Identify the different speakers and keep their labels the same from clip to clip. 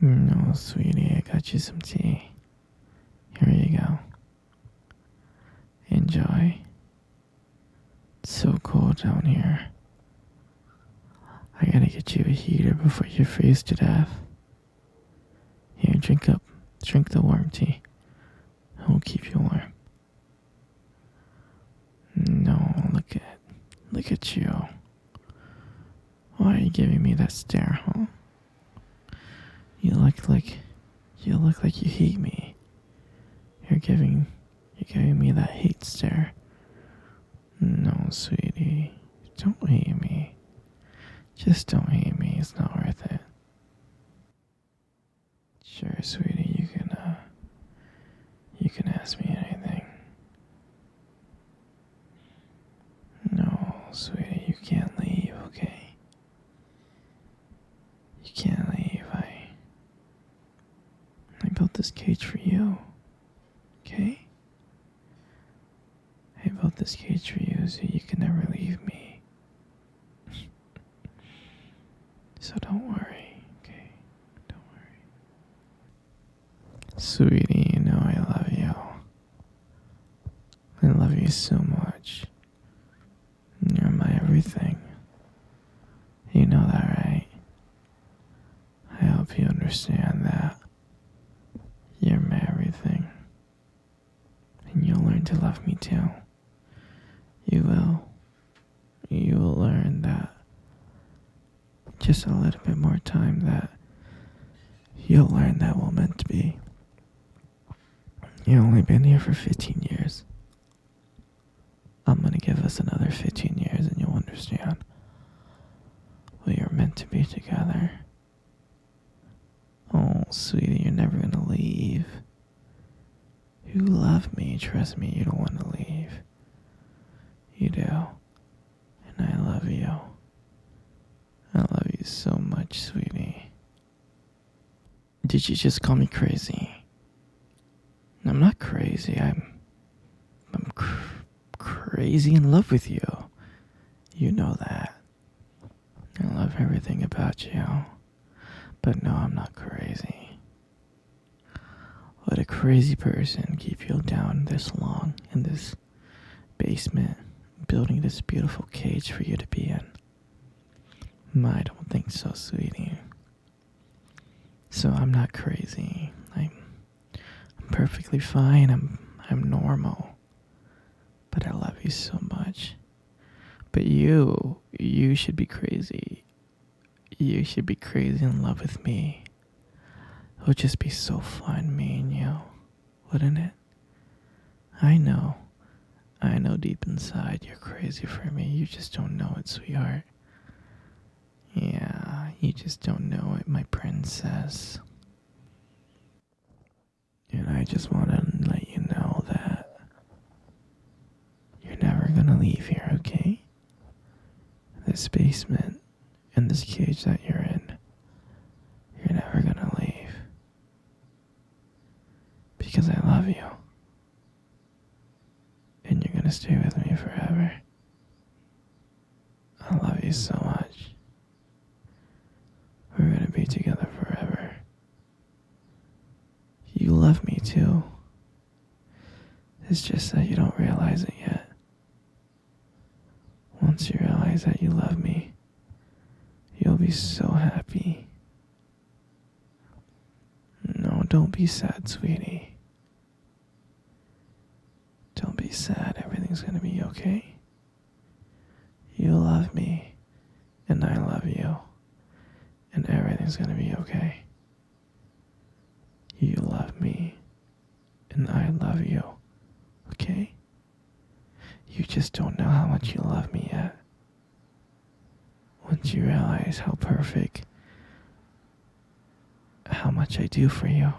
Speaker 1: No, sweetie, I got you some tea. Here you go. Enjoy. It's so cold down here. I gotta get you a heater before you freeze to death. Here, drink up. Drink the warm tea. It will keep you warm. No, look at you. Why are you giving me that stare, huh? You look like you hate me. You're giving me that hate stare. No, sweetie, don't hate me. Just don't hate me. It's not worth it. Sure, sweetie, you can ask me anything. No, sweetie, you can't leave, okay? You can't leave. I built this cage for you, okay? I built this cage for you so you can never leave me. So don't worry, okay? Don't worry. Sweetie, you know I love you. I love you so much. You're my everything. You know that, right? I hope you understand that. You're my everything. And you'll learn to love me too. You will. You will learn that just a little bit more time that you'll learn that we're meant to be. You've only been here for 15 years. I'm gonna give us another 15 years and you'll understand. We are meant to be together. Oh, sweetie, you're never gonna leave. You love me, trust me, you don't want to leave. You do. And I love you. I love you so much, sweetie. Did you just call me crazy? I'm not crazy. I'm crazy in love with you. You know that. I love everything about you. But no, I'm not crazy. Would a crazy person keep you down this long in this basement, building this beautiful cage for you to be in? I don't think so, sweetie. So I'm not crazy. I'm perfectly fine. I'm normal. But I love you so much. But you should be crazy. You should be crazy in love with me. It would just be so fun, me and you, wouldn't it? I know deep inside you're crazy for me. You just don't know it, sweetheart. Yeah, you just don't know it, my princess. And I just want to let you know that you're never gonna leave here, okay? This basement and this cage that you're in, you're never gonna leave. Because I love you. And you're gonna stay with me forever. I love you so much. We're gonna be together forever. You love me too. It's just that you don't realize it yet. Once you realize that you love me, you'll be so happy. No, don't be sad, sweetie. Don't be sad. Everything's gonna be okay. You love me, and I love you, and everything's gonna be okay. You love me, and I love you, okay? You just don't know how much you love me yet. Once you realize how perfect, how much I do for you,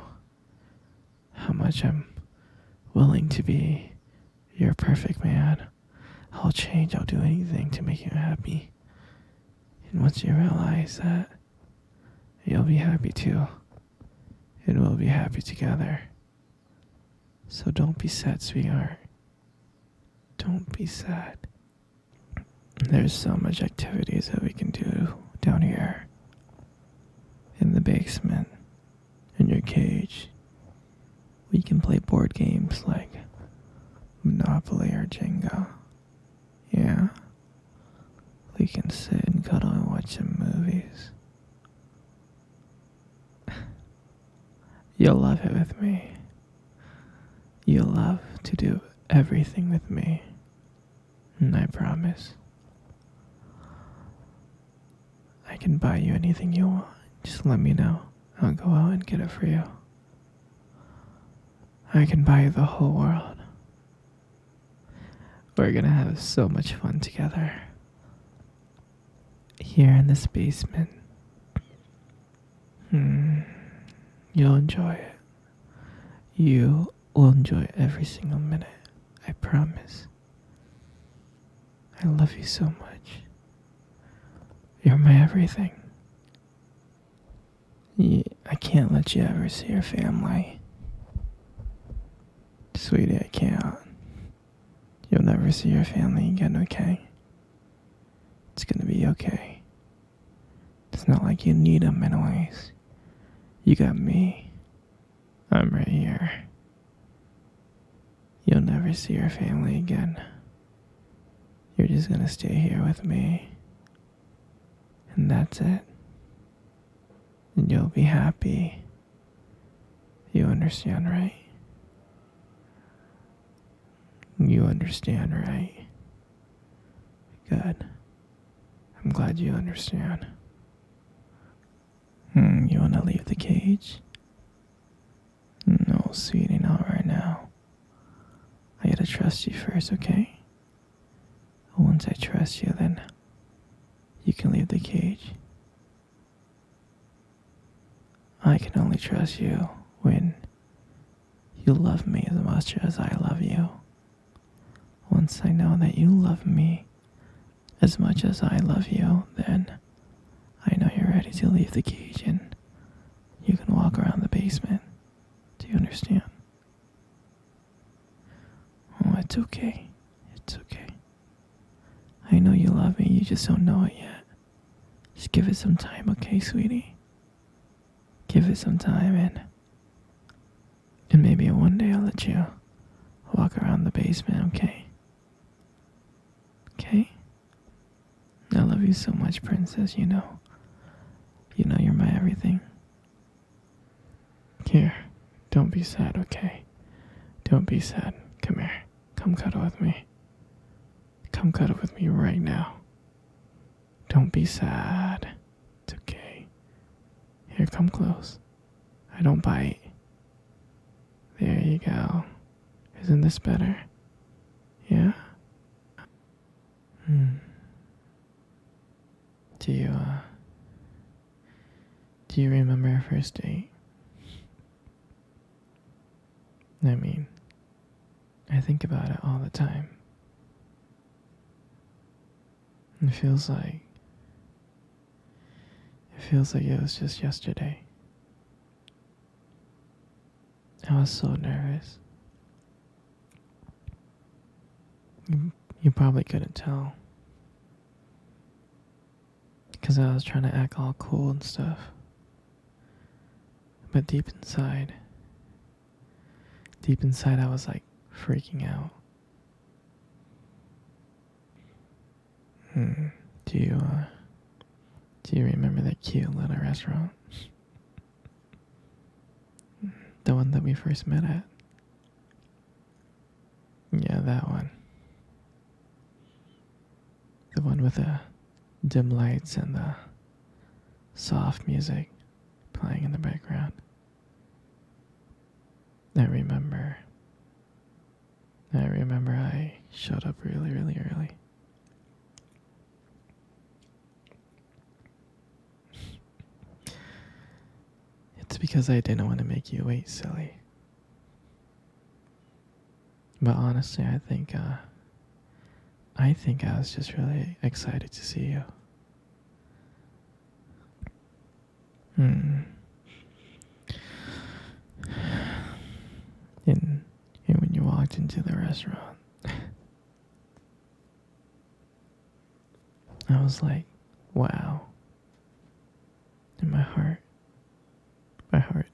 Speaker 1: how much I'm willing to be your perfect man, I'll change, I'll do anything to make you happy. And once you realize that, you'll be happy too. And we'll be happy together. So don't be sad, sweetheart. Don't be sad. There's so much activities that we can do down here in the basement. can play board games like Monopoly or Jenga. Yeah. We can sit and cuddle and watch some movies. You'll love it with me. You'll love to do everything with me. And I promise. I can buy you anything you want. Just let me know. I'll go out and get it for you. I can buy you the whole world. We're gonna have so much fun together. Here in this basement. You'll enjoy it. You will enjoy every single minute. I promise. I love you so much. You're my everything. I can't let you ever see your family. Sweetie, I can't. You'll never see your family again, okay? It's gonna be okay. It's not like you need them anyways. You got me. I'm right here. You'll never see your family again. You're just gonna stay here with me. And that's it. And you'll be happy. You understand, right? You understand, right? Good. I'm glad you understand. You wanna leave the cage? No, sweetie, not right now. I gotta trust you first, okay? Once I trust you, then you can leave the cage. I can only trust you when you love me as much as I love you. Once I know that you love me as much as I love you, then I know you're ready to leave the cage and you can walk around the basement. Do you understand? Oh, it's okay. It's okay. I know you love me, you just don't know it yet. Just give it some time, okay, sweetie? Give it some time and maybe one day I'll let you walk around the basement, okay? Okay? I love you so much, princess, you know. You know you're my everything. Here, don't be sad, okay? Don't be sad. Come here. Come cuddle with me. Come cuddle with me right now. Don't be sad. It's okay. Here, come close. I don't bite. There you go. Isn't this better? Yeah? Do you remember our first date? I mean, I think about it all the time. It feels like it was just yesterday. I was so nervous. You probably couldn't tell. Because I was trying to act all cool and stuff. But deep inside I was like freaking out. Do you remember that cute little restaurant? The one that we first met at? Yeah, that one. The one with the dim lights and the soft music playing in the background. I remember I showed up really, really early. It's because I didn't want to make you wait, silly. But honestly, I think I was just really excited to see you. And when you walked into the restaurant, I was like, wow. And my heart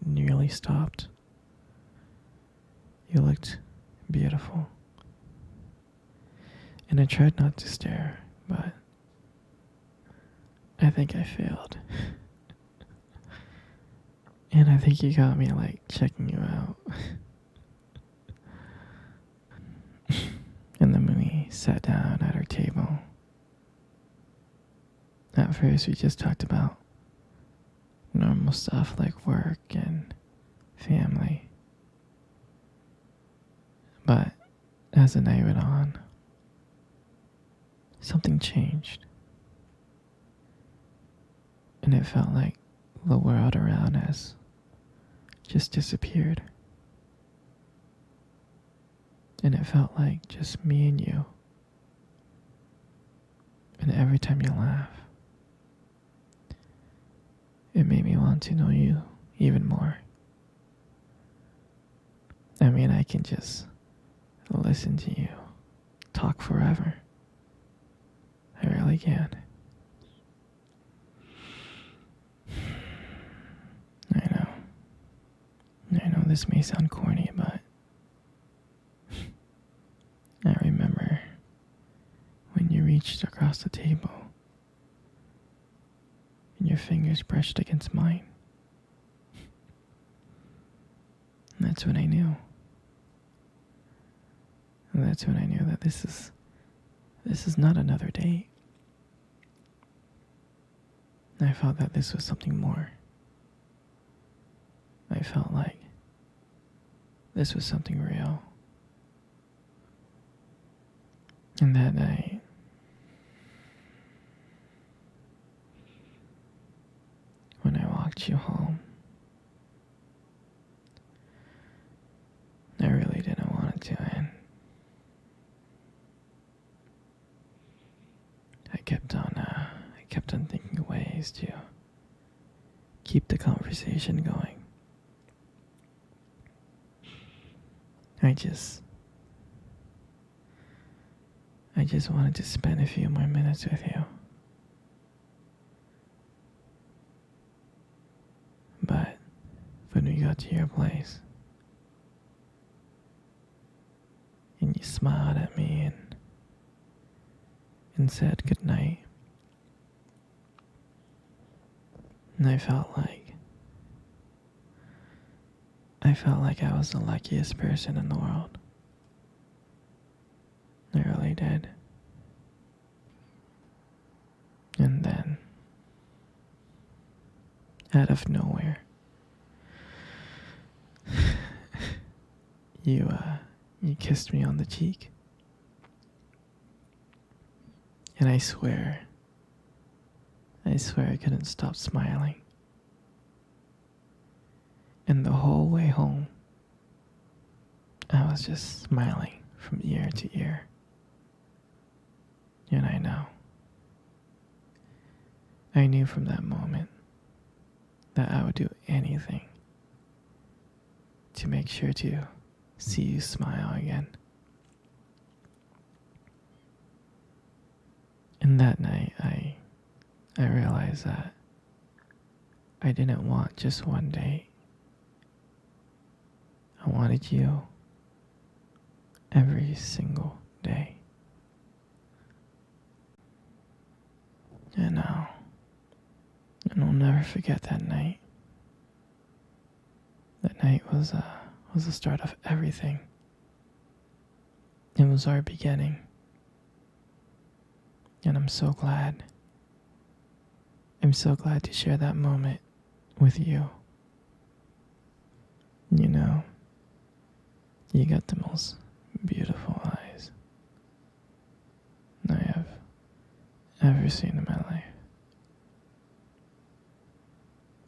Speaker 1: nearly stopped. You looked beautiful. And I tried not to stare, but I think I failed. And I think you got me like checking you out. And then when we sat down at our table, at first we just talked about normal stuff like work and family. But as the night went on, something changed. And it felt like the world around us just disappeared. And it felt like just me and you. And every time you laugh, it made me want to know you even more. I mean, I can just listen to you talk forever. I really can. I know this may sound corny, but I remember when you reached across the table and your fingers brushed against mine. And that's when I knew. And that's when I knew that this is not another date. I felt that this was something more. I felt like this was something real. And that night, when I walked you home, I really didn't want it to end. I kept on thinking of ways to keep the conversation going. I just wanted to spend a few more minutes with you. But when we got to your place, and you smiled at me and said goodnight, and I felt like I was the luckiest person in the world. I really did. And then, out of nowhere, you kissed me on the cheek. And I swear I couldn't stop smiling. And the whole way home, I was just smiling from ear to ear. And I knew from that moment that I would do anything to make sure to see you smile again. And that night, I realized that I didn't want just one date. I wanted you every single day. And I'll never forget that night. That night was the start of everything. It was our beginning. And I'm so glad. I'm so glad to share that moment with you. You know, you got the most beautiful eyes I have ever seen in my life.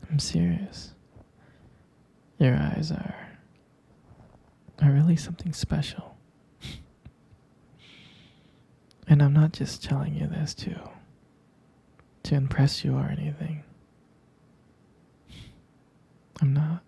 Speaker 1: I'm serious. Your eyes are really something special. And I'm not just telling you this to impress you or anything. I'm not.